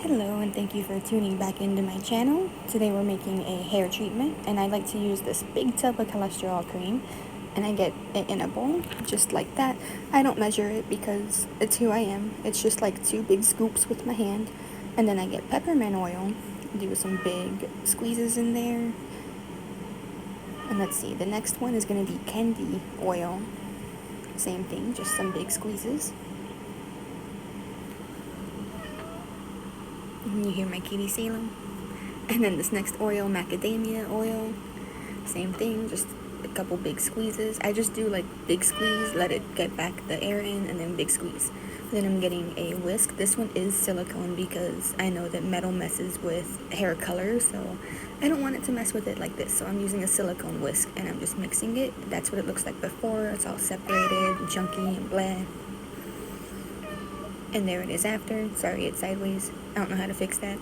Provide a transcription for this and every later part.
Hello and thank you for tuning back into my channel. Today we're making a hair treatment and I like to use this big tub of cholesterol cream and I get it in a bowl just like that. I don't measure it because it's who I am. It's just like 2 big scoops with my hand, and then I get peppermint oil, do some big squeezes in there. And let's see, the next one is going to be candy oil. Same thing, just some big squeezes. You hear my kitty Salem. And then this next oil, macadamia oil, same thing, just a couple big squeezes. I just do like big squeeze, let it get back the air in, and then big squeeze. Then I'm getting a whisk. This one is silicone because I know that metal messes with hair color, so I don't want it to mess with it like this. So I'm using a silicone whisk and I'm just mixing it. That's what it looks like before. It's all separated, junky and blah. And there it is after. Sorry, it's sideways. I don't know how to fix that.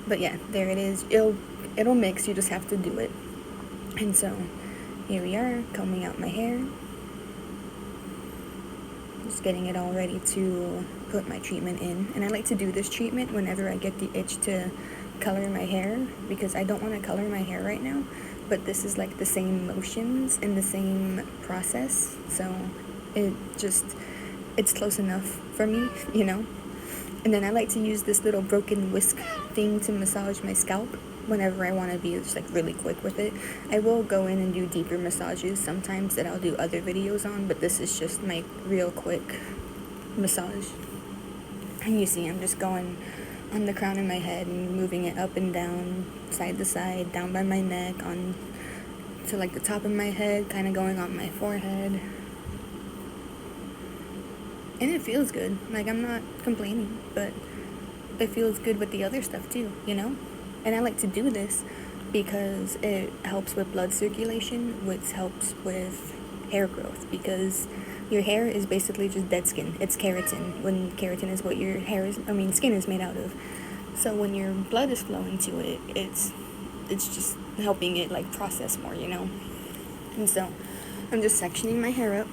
But yeah, there it is. It'll mix, you just have to do it. And so here we are, combing out my hair. Just getting it all ready to put my treatment in. And I like to do this treatment whenever I get the itch to color my hair, because I don't want to color my hair right now, but this is like the same motions and the same process, so it's close enough for me, you know. And then I like to use this little broken whisk thing to massage my scalp whenever I want to be just like really quick with it. I will go in and do deeper massages sometimes that I'll do other videos on, but this is just my real quick massage. And you see I'm just going on the crown of my head and moving it up and down, side to side, down by my neck, on to like the top of my head, kind of going on my forehead. And it feels good. Like, I'm not complaining, but it feels good with the other stuff too, you know? And I like to do this because it helps with blood circulation, which helps with hair growth, because your hair is basically just dead skin. It's keratin, when keratin is what your skin is made out of. So when your blood is flowing to it, it's just helping it like process more, you know? And so I'm just sectioning my hair up,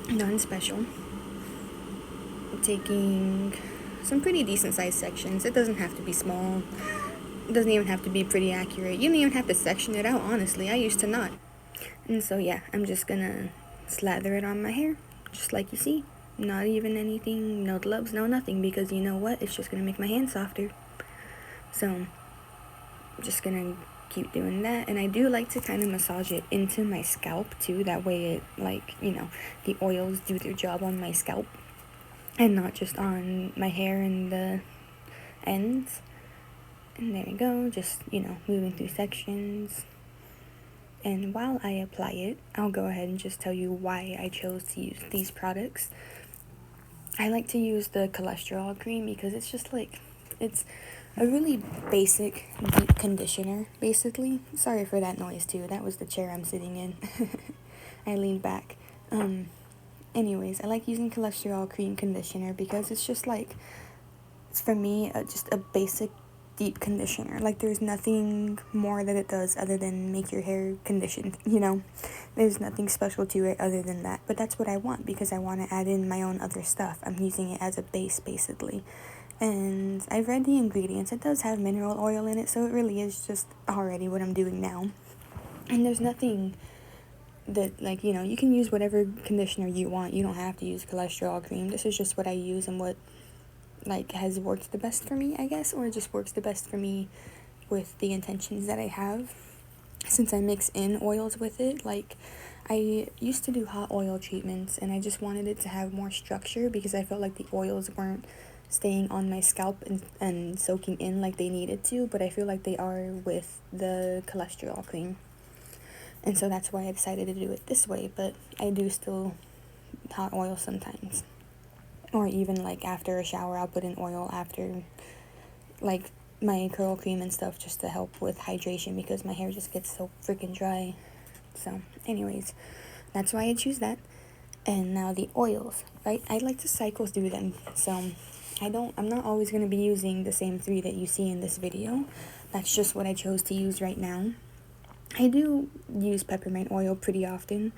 nothing special. Taking some pretty decent sized sections. It doesn't have to be small. It doesn't even have to be pretty accurate. You don't even have to section it out, honestly. I used to not. And so yeah, I'm just gonna slather it on my hair, just like you see. Not even anything, no gloves, no nothing, because you know what? It's just gonna make my hand softer. So I'm just gonna keep doing that. And I do like to kind of massage it into my scalp too. That way it, like, you know, the oils do their job on my scalp and not just on my hair and the ends. And there you go, just, you know, moving through sections. And while I apply it, I'll go ahead and just tell you why I chose to use these products. I like to use the cholesterol cream because it's just like, it's a really basic deep conditioner, basically. Sorry for that noise too, that was the chair I'm sitting in. I leaned back. Anyways, I like using cholesterol cream conditioner because it's just like, it's for me just a basic deep conditioner. Like, there's nothing more that it does other than make your hair conditioned, you know? There's nothing special to it other than that. But that's what I want because I want to add in my own other stuff. I'm using it as a base, basically. And I've read the ingredients. It does have mineral oil in it, so it really is just already what I'm doing now. And there's nothing that, like, you know, you can use whatever conditioner you want. You don't have to use cholesterol cream. This is just what I use and what, like, has worked the best for me, I guess, or just works the best for me with the intentions that I have. Since I mix in oils with it, like, I used to do hot oil treatments and I just wanted it to have more structure because I felt like the oils weren't staying on my scalp and soaking in like they needed to, but I feel like they are with the cholesterol cream. And so that's why I decided to do it this way, but I do still hot oil sometimes. Or even, like, after a shower, I'll put in oil after, like, my curl cream and stuff, just to help with hydration because my hair just gets so freaking dry. So, anyways, that's why I choose that. And now the oils, right? I like to cycle through them. So, I'm not always going to be using the same 3 that you see in this video. That's just what I chose to use right now. I do use peppermint oil pretty often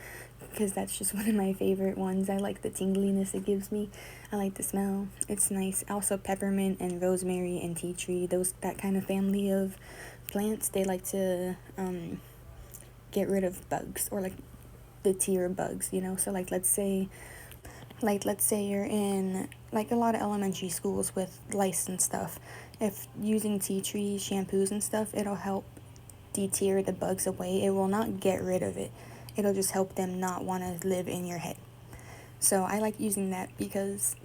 because that's just one of my favorite ones. I like the tingliness it gives me. I like the smell. It's nice. Also peppermint and rosemary and tea tree, that kind of family of plants, they like to get rid of bugs, or like the tier of bugs, so let's say you're in like a lot of elementary schools with lice and stuff. If using tea tree shampoos and stuff, it'll help deter the bugs away. It will not get rid of it. It'll just help them not want to live in your head. So I like using that because,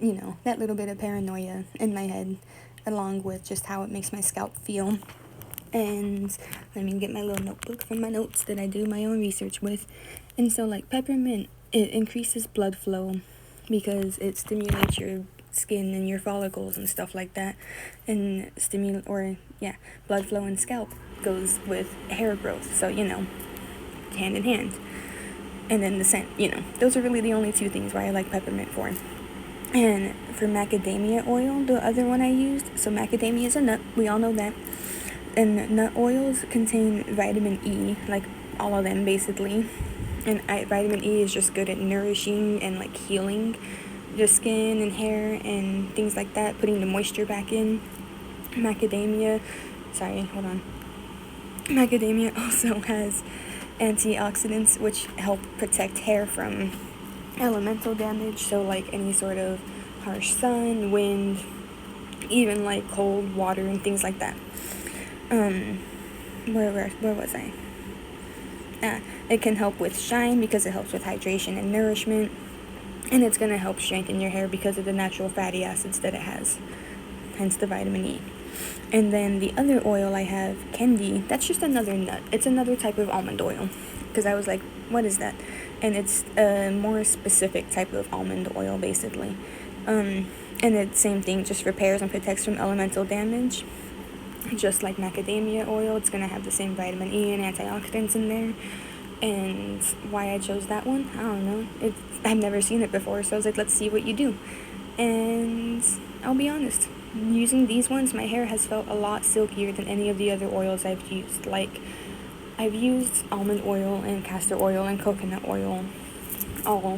that little bit of paranoia in my head, along with just how it makes my scalp feel. And let me get my little notebook from my notes that I do my own research with. And so like peppermint, it increases blood flow because it stimulates your skin and your follicles and stuff like that. And blood flow and scalp goes with hair growth. So, hand in hand. And then the scent, those are really the only two things why I like peppermint for. And for macadamia oil, the other one I used, so macadamia is a nut, we all know that. And nut oils contain vitamin E, like all of them basically. And vitamin E is just good at nourishing and like healing your skin and hair and things like that, putting the moisture back in. Macadamia also has antioxidants which help protect hair from elemental damage, so like any sort of harsh sun, wind, even like cold water and things like that. Where was I? It can help with shine because it helps with hydration and nourishment, and it's going to help strengthen your hair because of the natural fatty acids that it has, hence the vitamin E. And then the other oil I have, Kendi, that's just another nut. It's another type of almond oil, because I was like, what is that? And it's a more specific type of almond oil, basically. And it's same thing, just repairs and protects from elemental damage. Just like macadamia oil, it's going to have the same vitamin E and antioxidants in there. And why I chose that one, I don't know. I've never seen it before, so I was like, let's see what you do. And I'll be honest, using these ones, my hair has felt a lot silkier than any of the other oils I've used. Like, I've used almond oil and castor oil and coconut oil.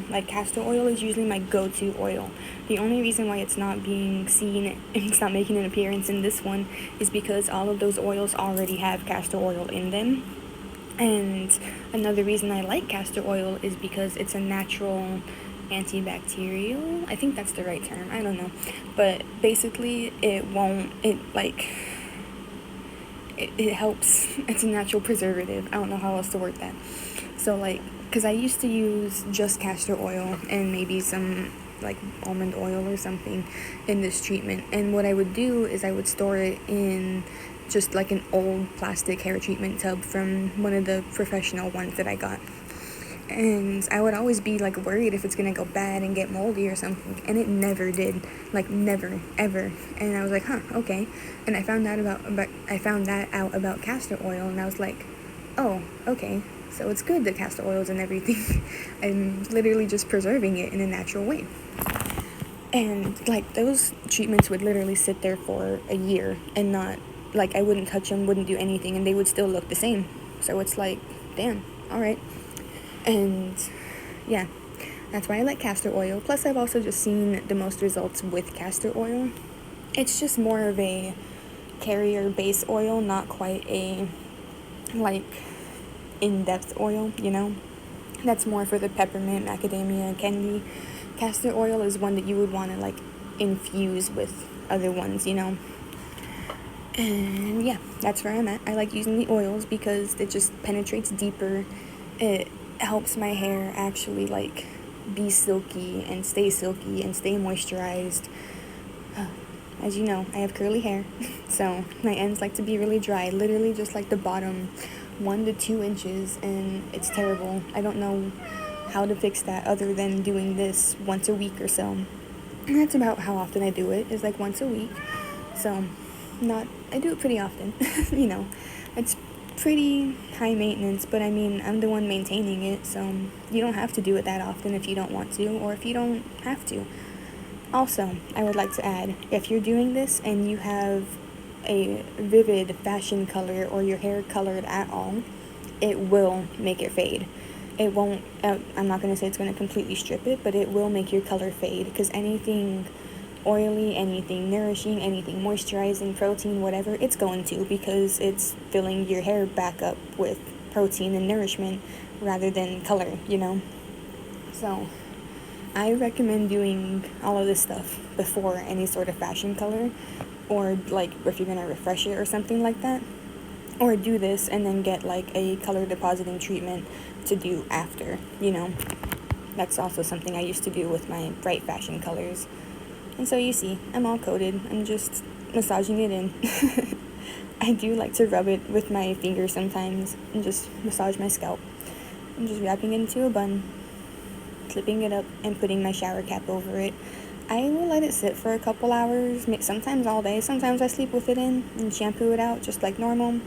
Like castor oil is usually my go-to oil. The only reason why it's not being seen, it's not making an appearance in this one, is because all of those oils already have castor oil in them. And another reason I like castor oil is because it's a natural antibacterial. I think that's the right term. I don't know. But basically, it helps. It's a natural preservative. I don't know how else to word that. So, because I used to use just castor oil and maybe some, almond oil or something in this treatment. And what I would do is I would store it in just, an old plastic hair treatment tub from one of the professional ones that I got. And I would always be, worried if it's going to go bad and get moldy or something. And it never did. Never, ever. And I was like, okay. And I found that out about castor oil, and I was like, oh, okay. So it's good that castor oil is in everything. I'm literally just preserving it in a natural way. And, those treatments would literally sit there for a year and not, I wouldn't touch them, wouldn't do anything, and they would still look the same. So it's damn, all right. And, yeah, that's why I like castor oil. Plus, I've also just seen the most results with castor oil. It's just more of a carrier base oil, not quite a, in-depth oil, That's more for the peppermint, macadamia, and kendi. Castor oil is one that you would want to, infuse with other ones, And, yeah, that's where I'm at. I like using the oils because it just penetrates deeper. It helps my hair actually, be silky and stay moisturized. As you know, I have curly hair, so my ends like to be really dry, literally just the bottom 1 to 2 inches, and it's terrible. I don't know how to fix that other than doing this once a week or so. And that's about how often I do it, is once a week. So, I do it pretty often, It's pretty high maintenance, but I'm the one maintaining it, so you don't have to do it that often if you don't want to, or if you don't have to. Also, I would like to add, if you're doing this and you have a vivid fashion color or your hair colored at all, it will make it fade. it won't, I'm not going to say it's going to completely strip it, but it will make your color fade, because anything oily, anything nourishing, anything moisturizing, protein, whatever, it's going to, because it's filling your hair back up with protein and nourishment rather than color, you know? So I recommend doing all of this stuff before any sort of fashion color, or like if you're gonna refresh it or something like that, or do this and then get like a color depositing treatment to do after, you know. That's also something I used to do with my bright fashion colors. And so you see, I'm all coated. I'm just massaging it in. I do like to rub it with my fingers sometimes and just massage my scalp. I'm just wrapping it into a bun, clipping it up, and putting my shower cap over it. I will let it sit for a couple hours, sometimes all day. Sometimes I sleep with it in and shampoo it out just like normal.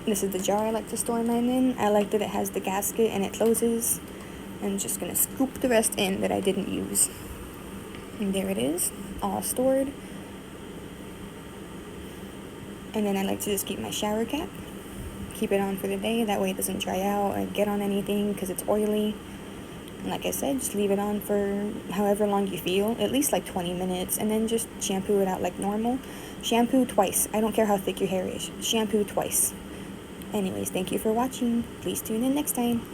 This is the jar I like to store mine in. I like that it has the gasket and it closes. I'm just going to scoop the rest in that I didn't use. And there it is, all stored. And then I like to just keep my shower cap, keep it on for the day, that way it doesn't dry out or get on anything because it's oily. And like I said, just leave it on for however long you feel, at least like 20 minutes, and then just shampoo it out like normal. Shampoo twice. I don't care how thick your hair is. Shampoo twice. Anyways, thank you for watching. Please tune in next time.